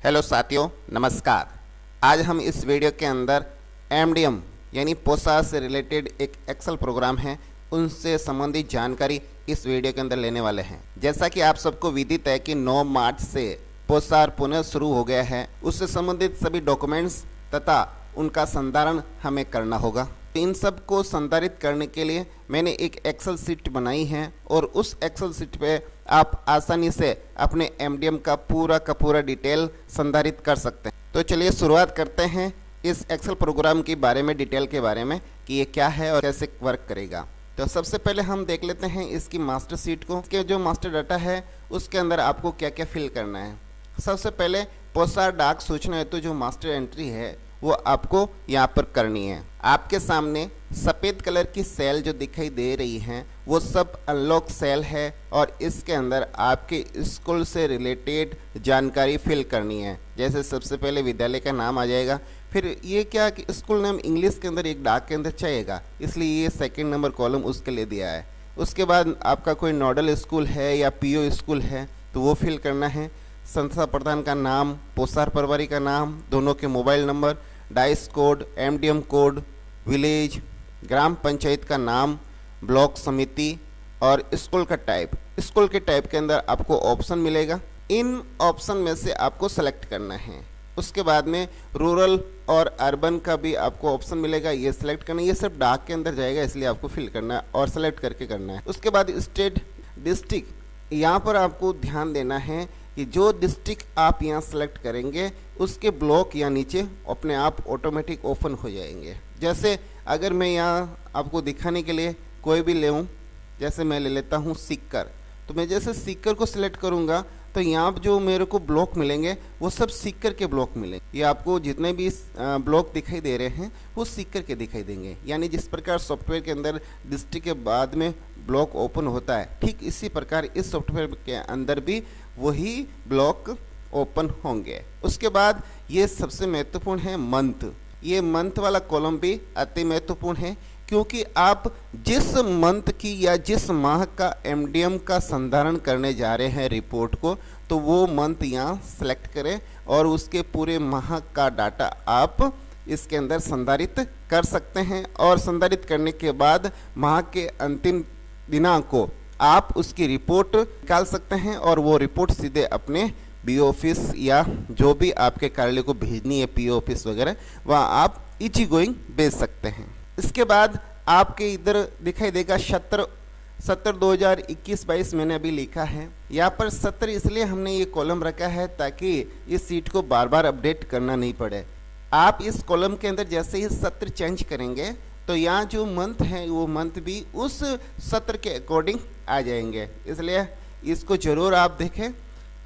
Hello साथियों, नमस्कार। आज हम इस वीडियो के अंदर एमडीएम यानी पोसा से रिलेटेड एक एक्सेल प्रोग्राम है, उनसे संबंधित जानकारी इस वीडियो के अंदर लेने वाले हैं। जैसा कि आप सबको विदित है कि 9 मार्च से पोसार पुनः शुरू हो गया है, उससे संबंधित सभी डॉक्यूमेंट्स तथा उनका संधारण हमें करना होगा। इन सब को संधारित करने के लिए मैंने एक एक्सेल शीट बनाई है और उस एक्सेल शीट पे आप आसानी से अपने एमडीएम का पूरा डिटेल संधारित कर सकते हैं। तो चलिए शुरुआत करते हैं इस एक्सेल प्रोग्राम के बारे में, डिटेल के बारे में कि ये क्या है और कैसे वर्क करेगा। तो सबसे पहले हम देख लेते हैं इसकी मास्टर शीट को। इसके जो मास्टर डाटा है उसके अंदर आपको क्या क्या फिल करना है। सबसे पहले पोसा डाक सूचना हेतु जो मास्टर एंट्री है वो आपको यहाँ पर करनी है। आपके सामने सफ़ेद कलर की सेल जो दिखाई दे रही हैं वो सब अनलॉक सेल है और इसके अंदर आपके स्कूल से रिलेटेड जानकारी फिल करनी है। जैसे सबसे पहले विद्यालय का नाम आ जाएगा, फिर ये क्या कि स्कूल नेम इंग्लिश के अंदर एक डाक के अंदर चाहिएगा, इसलिए ये सेकंड नंबर कॉलम उसके लिए दिया है। उसके बाद आपका कोई नोडल स्कूल है या पीओ स्कूल है तो वो फिल करना है। संस्था प्रधान का नाम, पोसार परवारी का नाम, दोनों के mobile number, DISE code, MDM code, village, ग्राम पंचायत का नाम, ब्लॉक समिति और स्कूल का टाइप। स्कूल के टाइप के अंदर आपको ऑप्शन मिलेगा, इन ऑप्शन में से आपको सेलेक्ट करना है। उसके बाद में रूरल और अर्बन का भी आपको ऑप्शन मिलेगा, ये सिलेक्ट करना है। ये सिर्फ डाक के अंदर जाएगा इसलिए आपको फिल करना है और सेलेक्ट करके करना है। उसके बाद स्टेट, डिस्ट्रिक्ट, यहाँ पर आपको ध्यान देना है कि जो डिस्ट्रिक्ट आप यहाँ सेलेक्ट करेंगे उसके ब्लॉक या नीचे अपने आप ऑटोमेटिक ओपन हो जाएंगे। जैसे अगर मैं यहाँ आपको दिखाने के लिए कोई भी ले लूँ, जैसे मैं ले लेता हूँ सीकर, तो मैं जैसे सीकर को सिलेक्ट करूँगा तो यहाँ जो मेरे को ब्लॉक मिलेंगे वो सब सीकर के ब्लॉक मिलेंगे। ये आपको जितने भी ब्लॉक दिखाई दे रहे हैं वो सीकर के दिखाई देंगे। यानी जिस प्रकार सॉफ्टवेयर के अंदर डिस्ट्रिक्ट के बाद में ब्लॉक ओपन होता है, ठीक इसी प्रकार इस सॉफ्टवेयर के अंदर भी वही ब्लॉक ओपन होंगे। उसके बाद ये सबसे महत्वपूर्ण है मंथ। ये मंथ वाला कॉलम भी अति महत्वपूर्ण है, क्योंकि आप जिस मंथ की या जिस माह का एमडीएम का संधारण करने जा रहे हैं रिपोर्ट को, तो वो मंथ यहाँ सेलेक्ट करें और उसके पूरे माह का डाटा आप इसके अंदर संधारित कर सकते हैं। और संधारित करने के बाद माह के अंतिम दिनांक को आप उसकी रिपोर्ट निकाल सकते हैं और वो रिपोर्ट सीधे अपने बीओ ऑफिस या जो भी आपके कार्यालय को भेजनी है, पीओ ऑफिस वगैरह, वहाँ आप इजी गोइंग भेज सकते हैं। इसके बाद आपके इधर दिखाई देगा 17 2021-22 मैंने अभी लिखा है। यहाँ पर 17 इसलिए हमने ये कॉलम रखा है ताकि इस सीट को बार बार अपडेट करना नहीं पड़े। आप इस कॉलम के अंदर जैसे ही सत्र चेंज करेंगे तो यहाँ जो मंथ है वो मंथ भी उस सत्र के अकॉर्डिंग आ जाएंगे, इसलिए इसको ज़रूर आप देखें।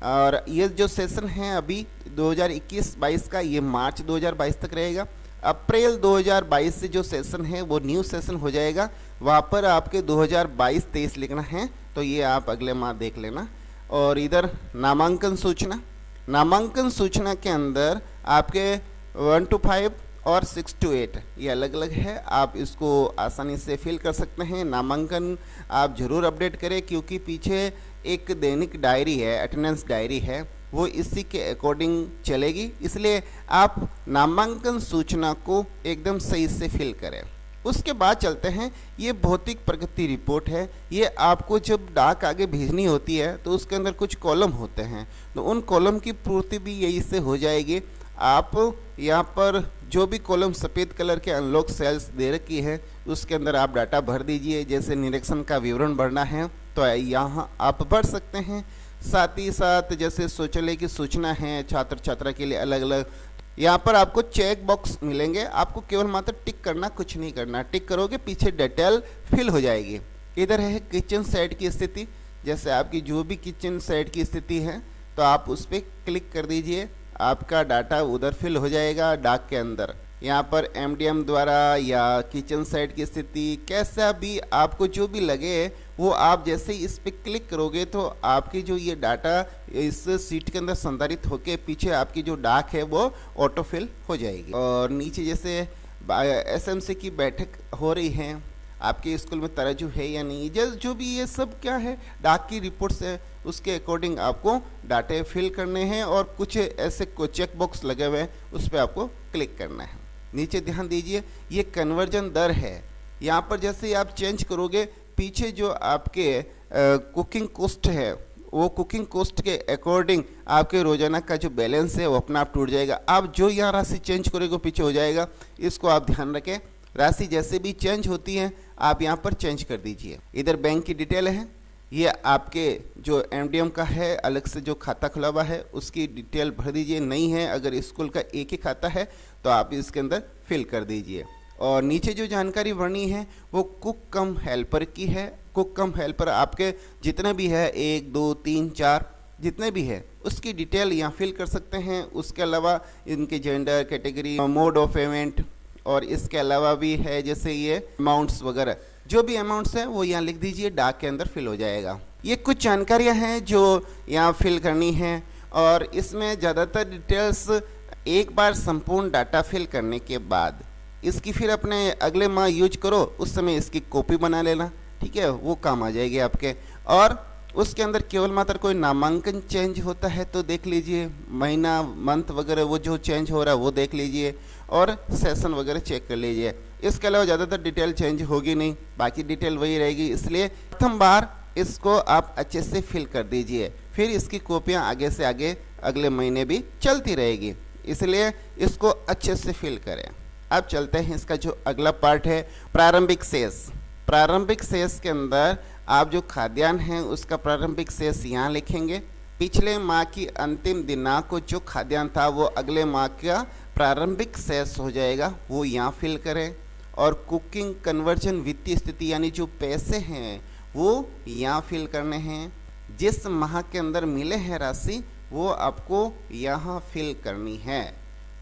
और ये जो सेशन है अभी 2021-22 का, ये मार्च 2022 तक रहेगा। अप्रैल 2022 से जो सेशन है वो न्यू सेशन हो जाएगा, वहाँ पर आपके 2022-23 लिखना है, तो ये आप अगले माह देख लेना। और इधर नामांकन सूचना, नामांकन सूचना के अंदर आपके 1 to 5 और 6 to 8 ये अलग अलग है, आप इसको आसानी से फिल कर सकते हैं। नामांकन आप ज़रूर अपडेट करें, क्योंकि पीछे एक दैनिक डायरी है, अटेंडेंस डायरी है, वो इसी के अकॉर्डिंग चलेगी, इसलिए आप नामांकन सूचना को एकदम सही से फिल करें। उसके बाद चलते हैं, ये भौतिक प्रगति रिपोर्ट है। ये आपको जब डाक आगे भेजनी होती है तो उसके अंदर कुछ कॉलम होते हैं, तो उन कॉलम की पूर्ति भी यही से हो जाएगी। आप यहाँ पर जो भी कॉलम सफ़ेद कलर के अनलॉक सेल्स दे रखी है उसके अंदर आप डाटा भर दीजिए। जैसे निरीक्षण का विवरण भरना है तो यहाँ आप भर सकते हैं। साथ ही साथ जैसे शौचालय की सूचना है छात्र छात्रा के लिए अलग अलग, यहाँ पर आपको चेक बॉक्स मिलेंगे, आपको केवल मात्र टिक करना, कुछ नहीं करना। टिक करोगे पीछे डिटेल फिल हो जाएगी। इधर है किचन सेट की स्थिति, जैसे आपकी जो भी किचन सेट की स्थिति है तो आप उस पर क्लिक कर दीजिए, आपका डाटा उधर फिल हो जाएगा डाक के अंदर। यहाँ पर एमडीएम द्वारा या किचन साइड की स्थिति कैसा भी आपको जो भी लगे वो आप जैसे ही इस पर क्लिक करोगे तो आपकी जो ये डाटा इस सीट के अंदर संधारित होके पीछे आपकी जो डाक है वो ऑटोफिल हो जाएगी। और नीचे जैसे एसएमसी की बैठक हो रही है, आपके स्कूल में तराजू है या नहीं, जो भी ये सब क्या है डाक की रिपोर्ट्स है, उसके अकॉर्डिंग आपको डाटे फिल करने हैं और कुछ ऐसे चेक बॉक्स लगे हुए हैं उस पर आपको क्लिक करना है। नीचे ध्यान दीजिए ये कन्वर्जन दर है, यहाँ पर जैसे आप चेंज करोगे पीछे जो आपके कुकिंग कॉस्ट है वो कुकिंग कॉस्ट के अकॉर्डिंग आपके रोजाना का जो बैलेंस है वो अपना आप टूट जाएगा। आप जो यहाँ राशि चेंज करोगे वो पीछे हो जाएगा, इसको आप ध्यान रखें। राशि जैसे भी चेंज होती है आप यहाँ पर चेंज कर दीजिए। इधर बैंक की डिटेल है, ये आपके जो एमडीएम का है अलग से जो खाता खुला हुआ है उसकी डिटेल भर दीजिए। नहीं है अगर स्कूल का एक ही खाता है तो आप इसके अंदर फिल कर दीजिए। और नीचे जो जानकारी भरनी है वो कुक कम हेल्पर की है। कुक कम हेल्पर आपके जितने भी है 1 2 3 4 जितने भी है उसकी डिटेल यहाँ फिल कर सकते हैं। उसके अलावा इनके gender, category, mode of payment और इसके अलावा भी है जैसे ये अमाउंट्स वगैरह, जो भी अमाउंट्स हैं वो यहाँ लिख दीजिए, डाक के अंदर फिल हो जाएगा। ये कुछ जानकारियाँ हैं जो यहाँ फिल करनी है और इसमें ज़्यादातर डिटेल्स एक बार संपूर्ण डाटा फिल करने के बाद इसकी फिर अपने अगले माह यूज करो, उस समय इसकी कॉपी बना लेना, ठीक है, वो काम आ जाएगी आपके। और उसके अंदर केवल मात्र कोई नामांकन चेंज होता है तो देख लीजिए, महीना मंथ वगैरह वो जो चेंज हो रहा है वो देख लीजिए और सेशन वगैरह चेक कर लीजिए। इसके अलावा ज़्यादातर डिटेल चेंज होगी नहीं, बाकी डिटेल वही रहेगी। इसलिए प्रथम बार इसको आप अच्छे से फिल कर दीजिए, फिर इसकी कॉपियाँ आगे से आगे अगले महीने भी चलती रहेगी, इसलिए इसको अच्छे से फिल करें। अब चलते हैं इसका जो अगला पार्ट है प्रारंभिक शेष। प्रारंभिक शेष के अंदर आप जो खाद्यान्न है उसका प्रारंभिक शेष यहाँ लिखेंगे। पिछले माह की अंतिम दिनांक को जो खाद्यान्न था वो अगले माह का प्रारंभिक शेष हो जाएगा, वो यहाँ फिल करें। और कुकिंग कन्वर्जन वित्तीय स्थिति यानी जो पैसे हैं वो यहाँ फिल करने हैं। जिस माह के अंदर मिले हैं राशि वो आपको यहाँ फिल करनी है,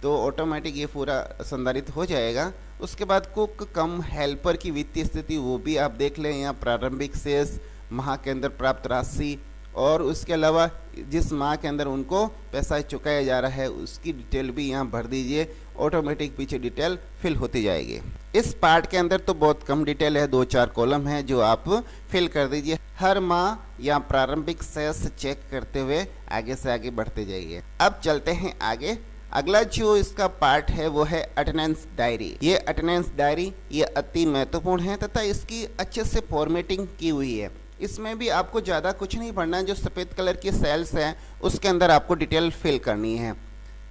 तो ऑटोमेटिक ये पूरा संधारित हो जाएगा। उसके बाद कुक कम हेल्पर की वित्तीय स्थिति वो भी आप देख लें, यहाँ प्रारंभिक शेष, माह के अंदर प्राप्त राशि और उसके अलावा जिस माह के अंदर उनको पैसा चुकाया जा रहा है उसकी डिटेल भी यहाँ भर दीजिए, ऑटोमेटिक पीछे डिटेल फिल होती जाएगी। इस पार्ट के अंदर तो बहुत कम डिटेल है, 2-4 कॉलम है जो आप फिल कर दीजिए। हर माह या प्रारंभिक शेष चेक करते हुए आगे से आगे बढ़ते जाइए। अब चलते हैं आगे। अगला जो इसका पार्ट है वो है अटेंडेंस डायरी। ये अटेंडेंस डायरी ये अति महत्वपूर्ण है तथा इसकी अच्छे से फॉर्मेटिंग की हुई है। इसमें भी आपको ज़्यादा कुछ नहीं भरना है, जो सफ़ेद कलर की सेल्स हैं उसके अंदर आपको डिटेल फिल करनी है।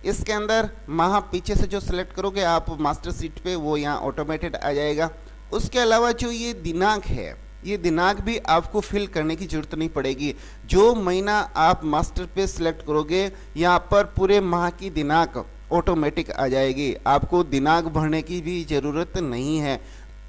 इसके अंदर माह पीछे से जो सिलेक्ट करोगे आप मास्टर शीट पे वो यहाँ ऑटोमेटेड आ जाएगा। उसके अलावा जो ये दिनांक है ये दिनांक भी आपको फिल करने की ज़रूरत नहीं पड़ेगी। जो महीना आप मास्टर पे सिलेक्ट करोगे यहाँ पर पूरे माह की दिनांक ऑटोमेटिक आ जाएगी, आपको दिनांक भरने की भी ज़रूरत नहीं है।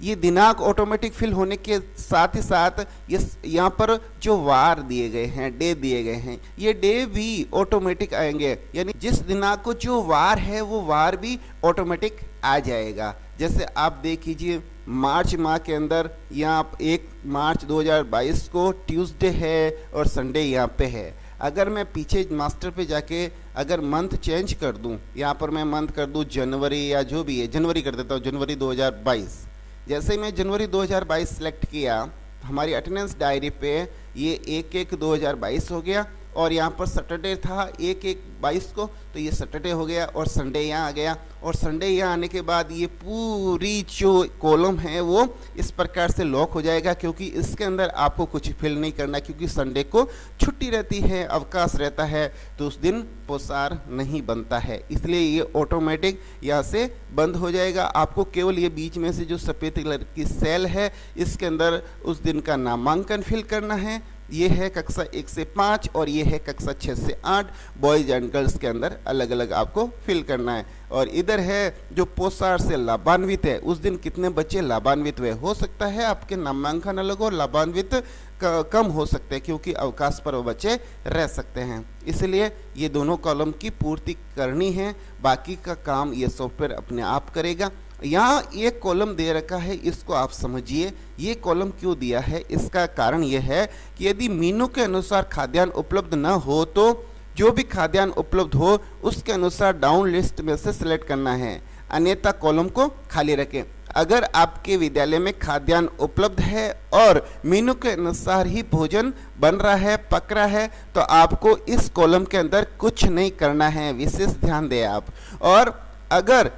ये दिनांक ऑटोमेटिक फिल होने के साथ ही साथ ये यहाँ पर जो वार दिए गए हैं, डे दिए गए हैं, ये डे भी ऑटोमेटिक आएंगे, यानी जिस दिनांक को जो वार है वो वार भी ऑटोमेटिक आ जाएगा। जैसे आप देख लीजिए मार्च माह के अंदर यहाँ 1 मार्च 2022 को ट्यूसडे है और संडे यहाँ पे है। अगर मैं पीछे मास्टर पे जाके अगर मंथ चेंज कर दूँ, यहाँ पर मैं मंथ कर दूँ जनवरी या जो भी है, जनवरी कर देता हूँ, जनवरी 2022। जैसे ही मैं जनवरी 2022 सेलेक्ट किया हमारी अटेंडेंस डायरी पे ये 1/1/2022 हो गया और यहाँ पर सैटरडे था 1/1/22 को, तो ये सैटरडे हो गया और संडे यहाँ आ गया। और संडे यहाँ आने के बाद ये पूरी जो कॉलम है वो इस प्रकार से लॉक हो जाएगा, क्योंकि इसके अंदर आपको कुछ फिल नहीं करना, क्योंकि संडे को छुट्टी रहती है, अवकाश रहता है, तो उस दिन पोसार नहीं बनता है, इसलिए ये ऑटोमेटिक यहाँ से बंद हो जाएगा। आपको केवल ये बीच में से जो सफ़ेद कलर की सेल है इसके अंदर उस दिन का नामांकन फिल करना है। ये है कक्षा 1 से 5 और ये है कक्षा 6 से 8, बॉयज़ एंड गर्ल्स के अंदर अलग अलग आपको फिल करना है। और इधर है जो पोसार से लाभान्वित है, उस दिन कितने बच्चे लाभान्वित हुए। हो सकता है आपके नामांकन अलग हो, लाभान्वित कम हो सकते हैं, क्योंकि अवकाश पर वो बच्चे रह सकते हैं, इसलिए ये दोनों कॉलम की पूर्ति करनी है। बाकी का काम ये सॉफ्टवेयर अपने आप करेगा। यहाँ एक कॉलम दे रखा है, इसको आप समझिए। ये कॉलम क्यों दिया है, इसका कारण ये है कि यदि मीनू के अनुसार खाद्यान्न उपलब्ध न हो तो जो भी खाद्यान्न उपलब्ध हो उसके अनुसार डाउन लिस्ट में से सिलेक्ट करना है, अन्यथा कॉलम को खाली रखें। अगर आपके विद्यालय में खाद्यान्न उपलब्ध है और मेनू के अनुसार ही भोजन बन रहा है, पक रहा है, तो आपको इस कॉलम के अंदर कुछ नहीं करना है, विशेष ध्यान दें आप। और अगर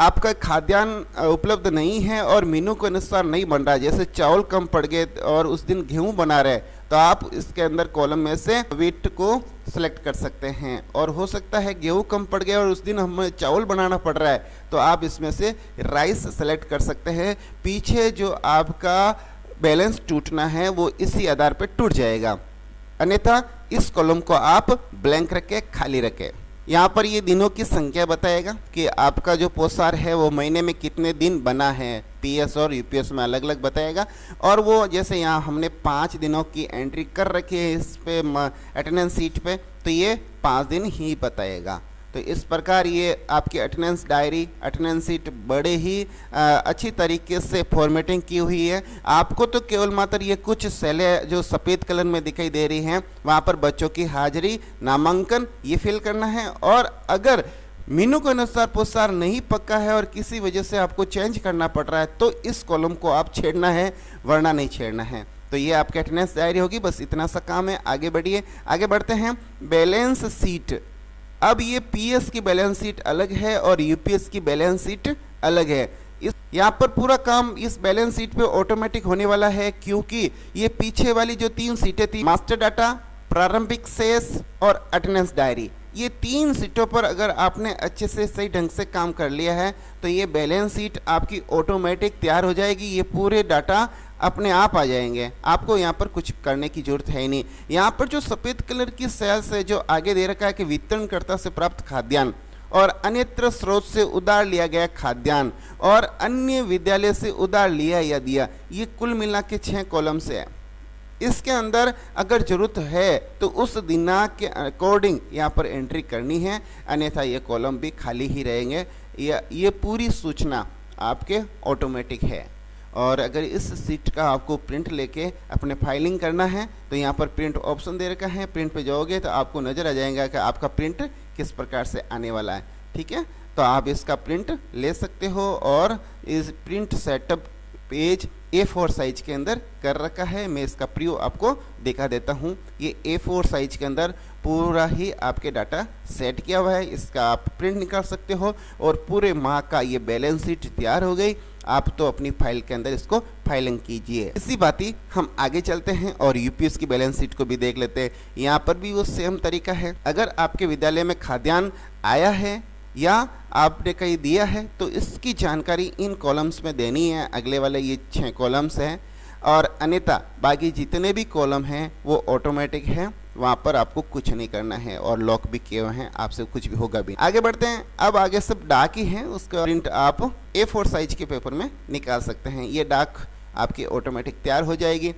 आपका खाद्यान्न उपलब्ध नहीं है और मेनू के अनुसार नहीं बन रहा है, जैसे चावल कम पड़ गए और उस दिन गेहूं बना रहे, तो आप इसके अंदर कॉलम में से व्हीट को सिलेक्ट कर सकते हैं। और हो सकता है गेहूं कम पड़ गया और उस दिन हमें चावल बनाना पड़ रहा है, तो आप इसमें से राइस सेलेक्ट कर सकते हैं। पीछे जो आपका बैलेंस टूटना है वो इसी आधार पर टूट जाएगा, अन्यथा इस कॉलम को आप ब्लैंक रखें, खाली रखें। यहाँ पर ये दिनों की संख्या बताएगा कि आपका जो पोषाहार है वो महीने में कितने दिन बना है, पीएस और यूपीएस में अलग अलग बताएगा। और वो जैसे यहाँ हमने 5 दिनों की एंट्री कर रखी है इस पे अटेंडेंस शीट पे, तो ये 5 दिन ही बताएगा। तो इस प्रकार ये आपकी अटेंडेंस डायरी, अटेंडेंस शीट बड़े ही अच्छी तरीके से फॉर्मेटिंग की हुई है। आपको तो केवल मात्र ये कुछ सेलें जो सफ़ेद कलर में दिखाई दे रही हैं, वहाँ पर बच्चों की हाजिरी, नामांकन ये फिल करना है। और अगर मेनू के अनुसार पोषाहार नहीं पक्का है और किसी वजह से आपको चेंज करना पड़ रहा है, तो इस कॉलम को आप छेड़ना है, वरना नहीं छेड़ना है। तो ये आपकी अटेंडेंस डायरी होगी, बस इतना सा काम है। आगे बढ़िए, आगे बढ़ते हैं। बैलेंस शीट, अब ये पीएस की बैलेंस शीट अलग है और यूपीएस की बैलेंस शीट अलग है। इस यहाँ पर पूरा काम इस बैलेंस शीट पे ऑटोमेटिक होने वाला है, क्योंकि ये पीछे वाली जो 3 सीटें थी, मास्टर डाटा, प्रारंभिक शेष और अटेंडेंस डायरी, ये 3 सीटों पर अगर आपने अच्छे से सही ढंग से काम कर लिया है तो ये बैलेंस शीट आपकी ऑटोमेटिक तैयार हो जाएगी। ये पूरे डाटा अपने आप आ जाएंगे, आपको यहाँ पर कुछ करने की जरूरत है ही नहीं। यहाँ पर जो सफ़ेद कलर की सेल्स है जो आगे दे रखा है कि वितरणकर्ता से प्राप्त खाद्यान्न और अन्यत्र स्रोत से उधार लिया गया खाद्यान्न और अन्य विद्यालय से उधार लिया या दिया, ये कुल मिला के 6 कॉलम से है। इसके अंदर अगर जरूरत है तो उस दिनांक के अकॉर्डिंग यहाँ पर एंट्री करनी है, अन्यथा ये कॉलम भी खाली ही रहेंगे। ये पूरी सूचना आपके ऑटोमेटिक है। और अगर इस सीट का आपको प्रिंट लेके अपने फाइलिंग करना है तो यहाँ पर प्रिंट ऑप्शन दे रखा है। प्रिंट पे जाओगे तो आपको नज़र आ जाएगा कि आपका प्रिंट किस प्रकार से आने वाला है। ठीक है, तो आप इसका प्रिंट ले सकते हो और इस print setup page A4 size के अंदर कर रखा है। मैं इसका प्रीव्यू आपको दिखा देता हूँ। ये A4 साइज के अंदर पूरा ही आपके डाटा सेट किया हुआ है, इसका आप प्रिंट निकाल सकते हो और पूरे माह का ये बैलेंस शीट तैयार हो गई। आप तो अपनी फाइल के अंदर इसको फाइलिंग कीजिए। इसी बात ही हम आगे चलते हैं और यूपीएस की बैलेंस शीट को भी देख लेते हैं। यहाँ पर भी वो सेम तरीका है। अगर आपके विद्यालय में खाद्यान्न आया है या आपने कहीं दिया है तो इसकी जानकारी इन कॉलम्स में देनी है। अगले वाले ये 6 कॉलम्स हैं और अन्यथा बाकी जितने भी कॉलम हैं वो ऑटोमेटिक हैं, वहाँ पर आपको कुछ नहीं करना है और लॉक भी किए हुए हैं, आपसे कुछ भी होगा भी। आगे बढ़ते हैं। अब आगे सब डाक ही है, उसका प्रिंट आप A4 साइज के पेपर में निकाल सकते हैं। ये डाक आपकी ऑटोमेटिक तैयार हो जाएगी।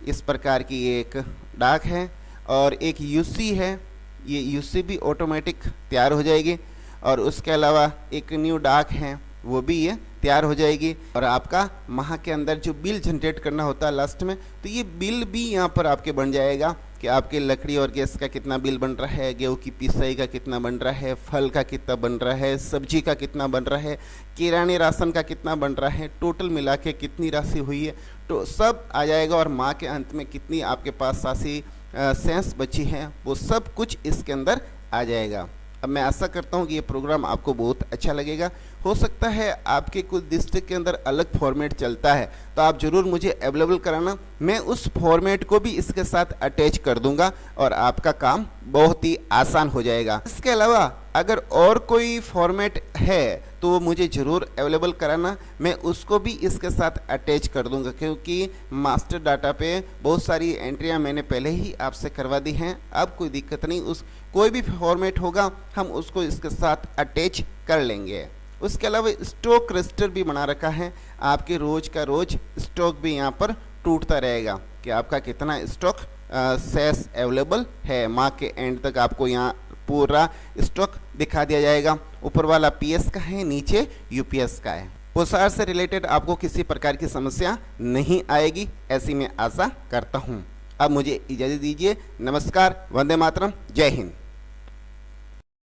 इस प्रकार की ये एक डाक है और एक यूसी है, ये यूसी भी ऑटोमेटिक तैयार हो जाएगी। और उसके अलावा एक न्यू डाक है, वो भी ये तैयार हो जाएगी। और आपका माह के अंदर जो बिल जनरेट करना होता है लास्ट में, तो ये बिल भी यहाँ पर आपके बन जाएगा कि आपके लकड़ी और गैस का कितना बिल बन रहा है, गेहूँ की पिसाई का कितना बन रहा है, फल का कितना बन रहा है, सब्जी का कितना बन रहा है, किराने राशन का कितना बन रहा है, टोटल मिला के कितनी राशि हुई है, तो सब आ जाएगा। और माह के अंत में कितनी आपके पास राशि शेष बची है, वो सब कुछ इसके अंदर आ जाएगा। अब मैं आशा करता हूँ कि ये प्रोग्राम आपको बहुत अच्छा लगेगा। हो सकता है आपके कुछ डिस्ट्रिक्ट के अंदर अलग फॉर्मेट चलता है, तो आप ज़रूर मुझे अवेलेबल कराना, मैं उस फॉर्मेट को भी इसके साथ अटैच कर दूंगा और आपका काम बहुत ही आसान हो जाएगा। इसके अलावा अगर और कोई फॉर्मेट है तो वो मुझे ज़रूर अवेलेबल कराना, मैं उसको भी इसके साथ अटैच कर दूंगा, क्योंकि मास्टर डाटा पे बहुत सारी एंट्रियां मैंने पहले ही आपसे करवा दी हैं। अब कोई दिक्कत नहीं, उस कोई भी फॉर्मेट होगा हम उसको इसके साथ अटैच कर लेंगे। उसके अलावा स्टॉक रजिस्टर भी बना रखा है, आपके रोज़ का रोज़ स्टॉक भी यहाँ पर टूटता रहेगा कि आपका कितना स्टॉक शेष अवेलेबल है। माह के एंड तक आपको यहाँ पूरा स्टॉक दिखा दिया जाएगा। ऊपर वाला पीएस का है, नीचे यूपीएस का है। पोषाहार से रिलेटेड आपको किसी प्रकार की समस्या नहीं आएगी, ऐसी मैं आशा करता हूँ। अब मुझे इजाज़त दीजिए। नमस्कार, वंदे मातरम, जय हिंद।